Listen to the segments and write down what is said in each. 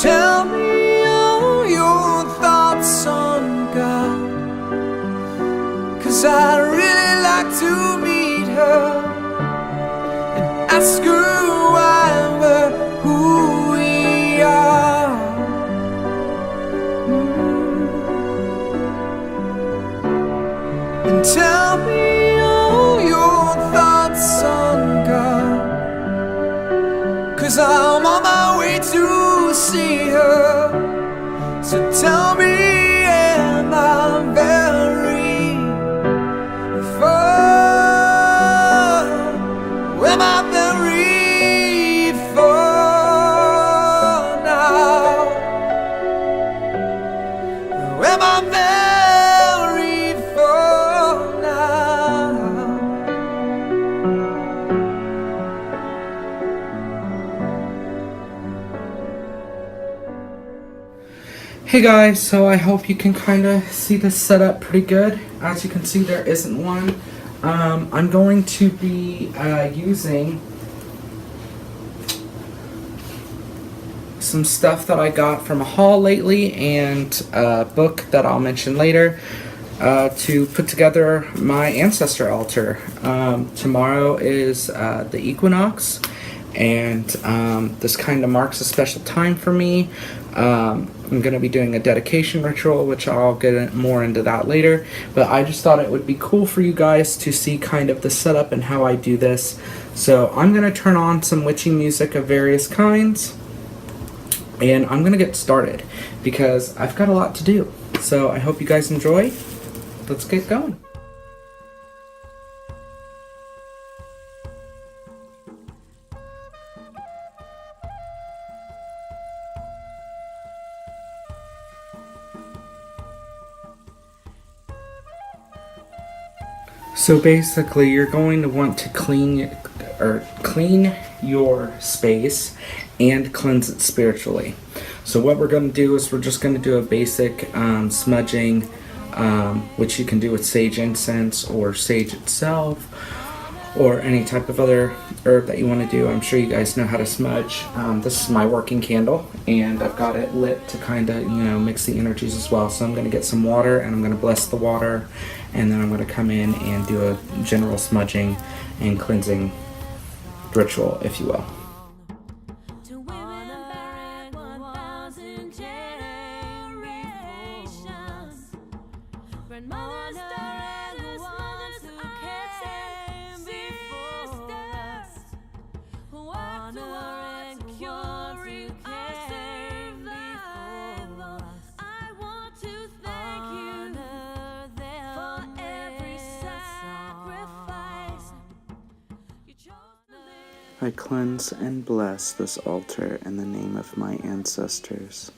Tell me all your thoughts on God, 'cause I'd really like to meet her and ask her why we're who we are. And tell me all your thoughts on God, 'cause I'm on my way to see her. So tell me, am I very far? Am I very far now? Am I very far now? Hey guys, so I hope you can kind of see this setup pretty good. As you can see, there isn't one. I'm going to be using some stuff that I got from a haul lately and a book that I'll mention later to put together my ancestor altar. Tomorrow is the equinox, and this kind of marks a special time for me. I'm going to be doing a dedication ritual, which I'll get more into that later, but I just thought it would be cool for you guys to see kind of the setup and how I do this. So I'm going to turn on some witchy music of various kinds, and I'm going to get started because I've got a lot to do. So I hope you guys enjoy. Let's get going. So basically, you're going to want to clean your space and cleanse it spiritually. So what we're going to do is we're just going to do a basic smudging, which you can do with sage incense or sage itself, or any type of other herb that you want to do. I'm sure you guys know how to smudge. This is my working candle, and I've got it lit to kind of, mix the energies as well. So I'm going to get some water, and I'm going to bless the water, and then I'm going to come in and do a general smudging and cleansing ritual, if you will. I cleanse and bless this altar in the name of my ancestors,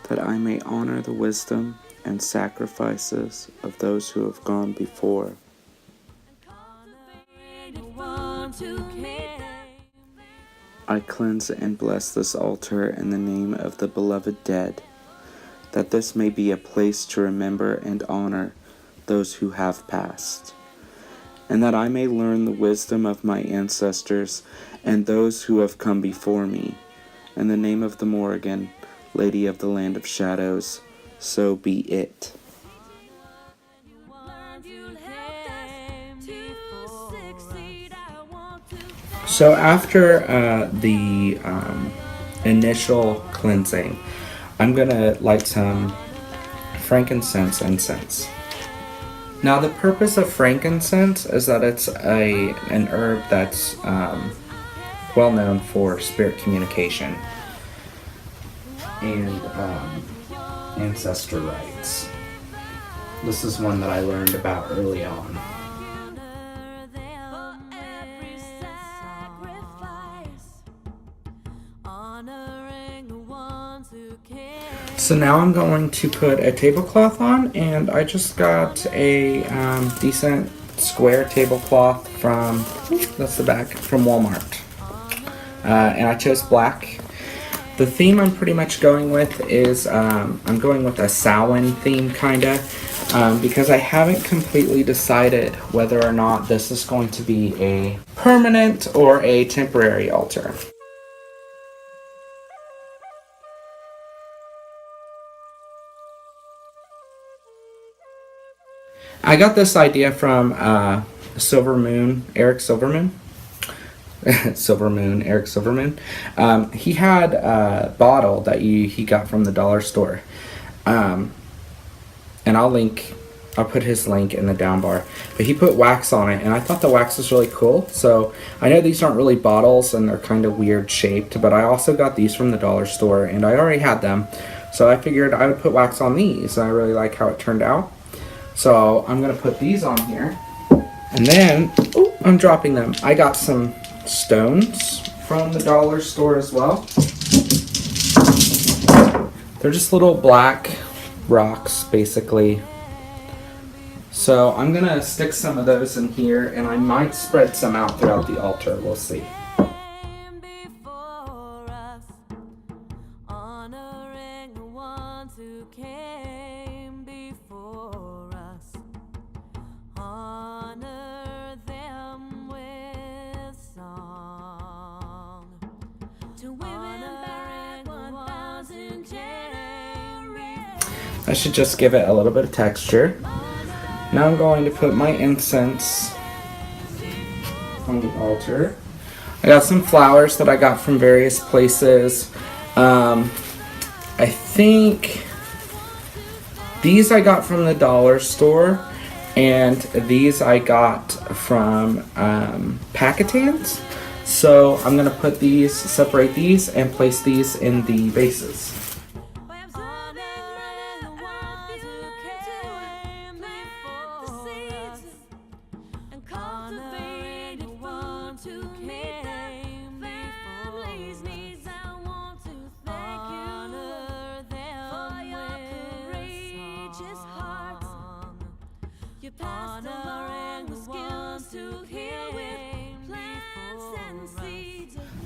that I may honor the wisdom and sacrifices of those who have gone before. I cleanse and bless this altar in the name of the beloved dead, that this may be a place to remember and honor those who have passed, and that I may learn the wisdom of my ancestors and those who have come before me. In the name of the Morrigan, Lady of the Land of Shadows, so be it. So after the initial cleansing, I'm going to light some frankincense incense. Now the purpose of frankincense is that it's an herb that's well known for spirit communication and ancestor rites. This is one that I learned about early on. So now I'm going to put a tablecloth on, and I just got a decent square tablecloth from, that's the back, from Walmart. And I chose black. The theme I'm pretty much going with is, I'm going with a Samhain theme, kinda, because I haven't completely decided whether or not this is going to be a permanent or a temporary altar. I got this idea from Silver Moon, Eric Silverman. Silver Moon, Eric Silverman. He had a bottle that he got from the dollar store. And I'll put his link in the down bar. But he put wax on it, and I thought the wax was really cool. So I know these aren't really bottles, and they're kind of weird shaped, but I also got these from the dollar store, and I already had them. So I figured I would put wax on these, and I really like how it turned out. So I'm going to put these on here. And then, I'm dropping them. I got some stones from the dollar store as well. They're just little black rocks, basically. So I'm going to stick some of those in here, and I might spread some out throughout the altar. We'll see. I should just give it a little bit of texture. Now I'm going to put my incense on the altar. I got some flowers that I got from various places. I think these I got from the dollar store, and these I got from Packetans. So I'm going to separate these, and place these in the vases.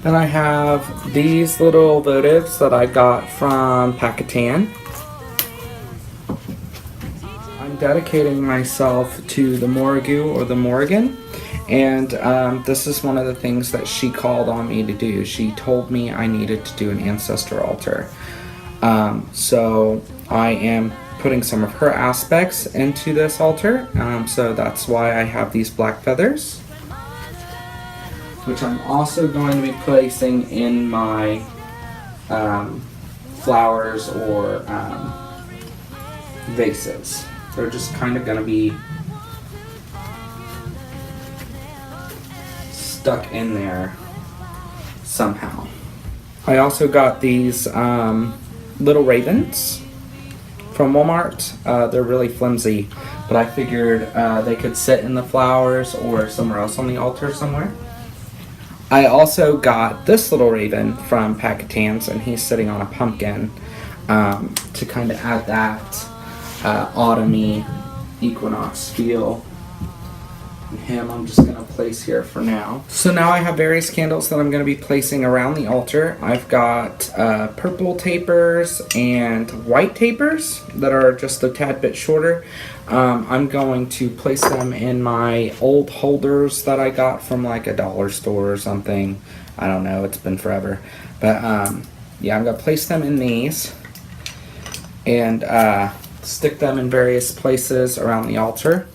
Then I have these little votives that I got from Packatan. I'm dedicating myself to the Morrigu or the Morrigan, and this is one of the things that she called on me to do. She told me I needed to do an ancestor altar. So I am putting some of her aspects into this altar, so that's why I have these black feathers, which I'm also going to be placing in my flowers or vases. They're just kind of going to be stuck in there somehow. I also got these little ravens from Walmart. They're really flimsy, but I figured they could sit in the flowers or somewhere else on the altar somewhere. I also got this little raven from Packetans, and he's sitting on a pumpkin to kind of add that autumny equinox feel. And him I'm just going to place here for now. So now I have various candles that I'm going to be placing around the altar. I've got purple tapers and white tapers that are just a tad bit shorter. I'm going to place them in my old holders that I got from like a dollar store or something. I don't know, it's been forever. But yeah, I'm going to place them in these and stick them in various places around the altar.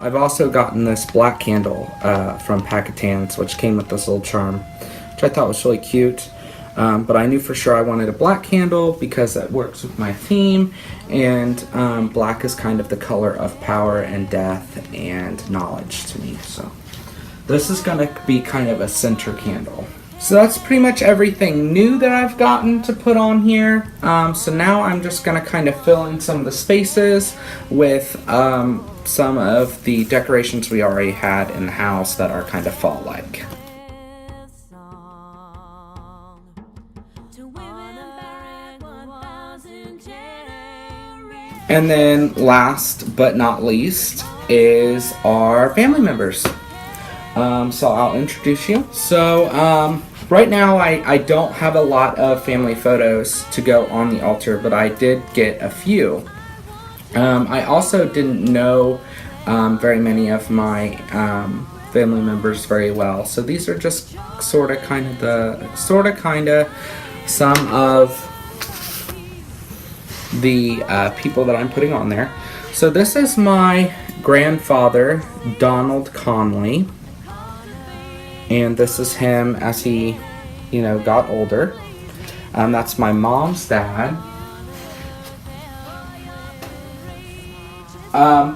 I've also gotten this black candle from Packetans, which came with this little charm, which I thought was really cute. But I knew for sure I wanted a black candle because it works with my theme, and black is kind of the color of power and death and knowledge to me. So this is going to be kind of a center candle. So that's pretty much everything new that I've gotten to put on here. So now I'm just going to kind of fill in some of the spaces with some of the decorations we already had in the house that are kind of fall-like. And then last but not least is our family members. So I'll introduce you. So right now I don't have a lot of family photos to go on the altar, but I did get a few. I also didn't know very many of my family members very well, so these are just sort of kind of some of the people that I'm putting on there. So this is my grandfather, Donald Conley, and this is him as he, got older. That's my mom's dad.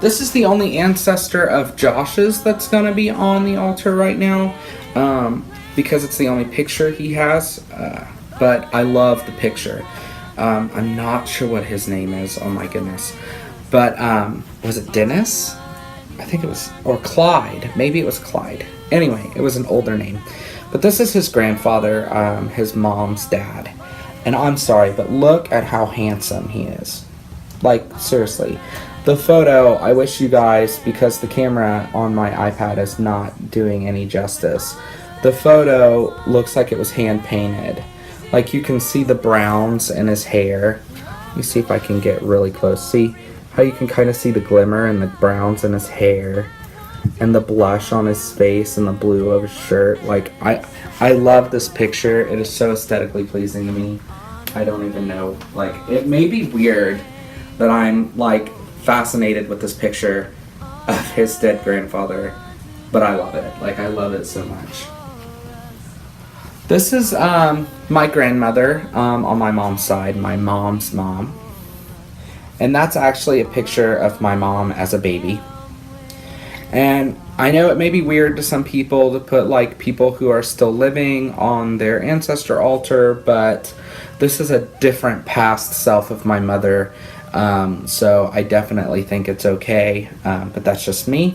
This is the only ancestor of Josh's that's going to be on the altar right now, because it's the only picture he has, but I love the picture. I'm not sure what his name is, oh my goodness, but was it Dennis? I think it was, or Clyde, maybe it was Clyde. Anyway, it was an older name, but this is his grandfather, his mom's dad, and I'm sorry, but look at how handsome he is. Like, seriously. The photo, I wish you guys, because the camera on my iPad is not doing any justice, the photo looks like it was hand painted. Like, you can see the browns in his hair. Let me see if I can get really close. See how you can kind of see the glimmer and the browns in his hair and the blush on his face and the blue of his shirt. Like, I love this picture. It is so aesthetically pleasing to me. I don't even know. Like, it may be weird that I'm, like, fascinated with this picture of his dead grandfather, but I love it. Like, I love it so much. This is my grandmother on my mom's side, my mom's mom. And that's actually a picture of my mom as a baby. And I know it may be weird to some people to put like people who are still living on their ancestor altar, but this is a different past self of my mother. So I definitely think it's okay, but that's just me.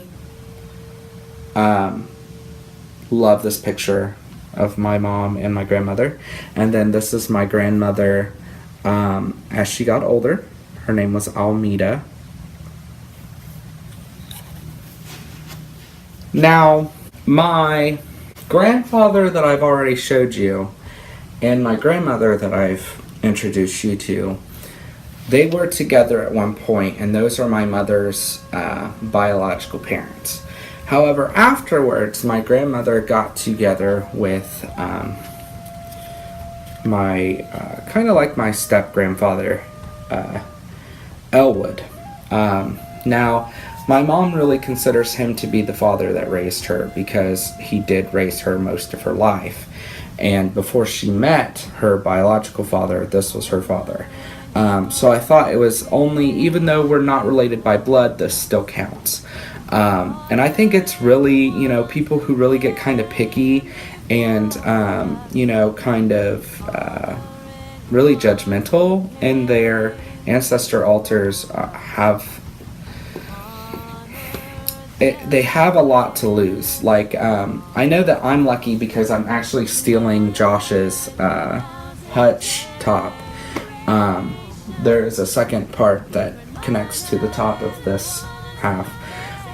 Love this picture of my mom and my grandmother. And then this is my grandmother as she got older. Her name was Almeda. Now, my grandfather that I've already showed you and my grandmother that I've introduced you to, they were together at one point, and those are my mother's biological parents. However, afterwards, my grandmother got together with my, kind of like my step-grandfather, Elwood. Now, my mom really considers him to be the father that raised her because he did raise her most of her life. And before she met her biological father, this was her father. So I thought it was only, even though we're not related by blood, this still counts. And I think it's really, people who really get kind of picky and, kind of really judgmental in their ancestor altars they have a lot to lose. Like, I know that I'm lucky because I'm actually stealing Josh's hutch top. There is a second part that connects to the top of this half,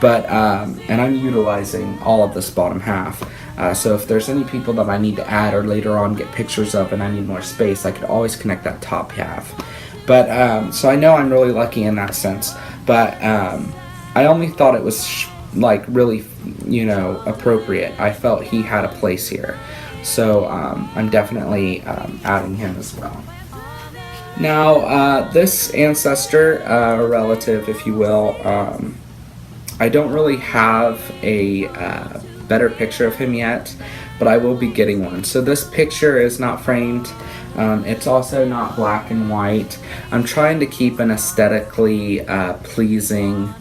but and I'm utilizing all of this bottom half. So if there's any people that I need to add or later on get pictures of and I need more space, I could always connect that top half. But so I know I'm really lucky in that sense, but I only thought it was like really, appropriate. I felt he had a place here, so I'm definitely adding him as well. Now, this ancestor, or relative, if you will, I don't really have a better picture of him yet, but I will be getting one. So this picture is not framed. It's also not black and white. I'm trying to keep an aesthetically pleasing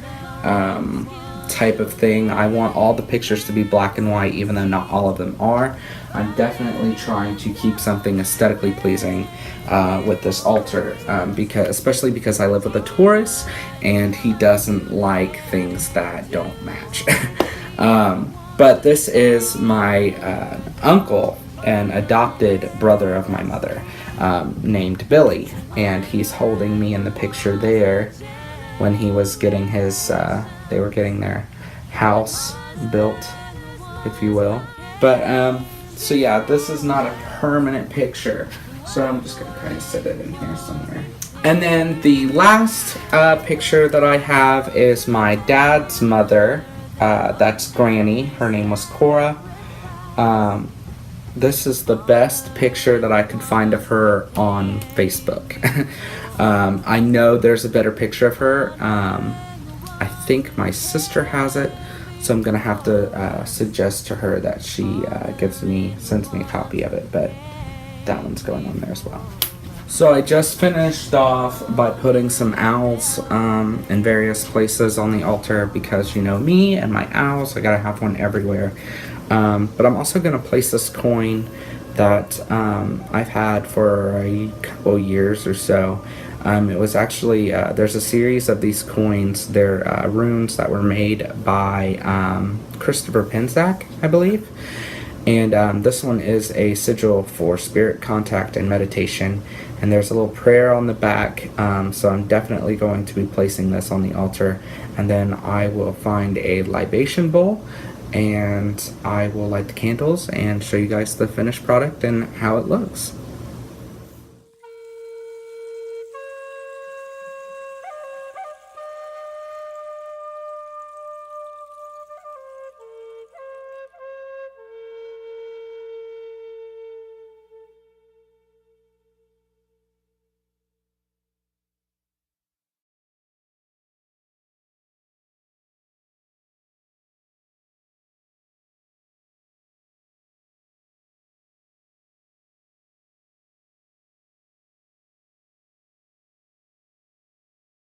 type of thing. I want all the pictures to be black and white, even though not all of them are. I'm definitely trying to keep something aesthetically pleasing with this altar, especially because I live with a Taurus and he doesn't like things that don't match. But this is my uncle, an adopted brother of my mother, named Billy, and he's holding me in the picture there when he was getting his, they were getting their house built if you will. But so yeah, this is not a permanent picture, so I'm just gonna kind of set it in here somewhere. And then the last picture that I have is my dad's mother. That's Granny. Her name was Cora. This is the best picture that I could find of her on Facebook. I know there's a better picture of her. I think my sister has it, so I'm gonna have to suggest to her that she sends me a copy of it. But that one's going on there as well. So I just finished off by putting some owls in various places on the altar, because you know me and my owls, I gotta have one everywhere. But I'm also gonna place this coin that I've had for a couple years or so. It was actually, there's a series of these coins. They're runes that were made by Christopher Penczak, I believe. And this one is a sigil for spirit contact and meditation. And there's a little prayer on the back, so I'm definitely going to be placing this on the altar. And then I will find a libation bowl, and I will light the candles and show you guys the finished product and how it looks.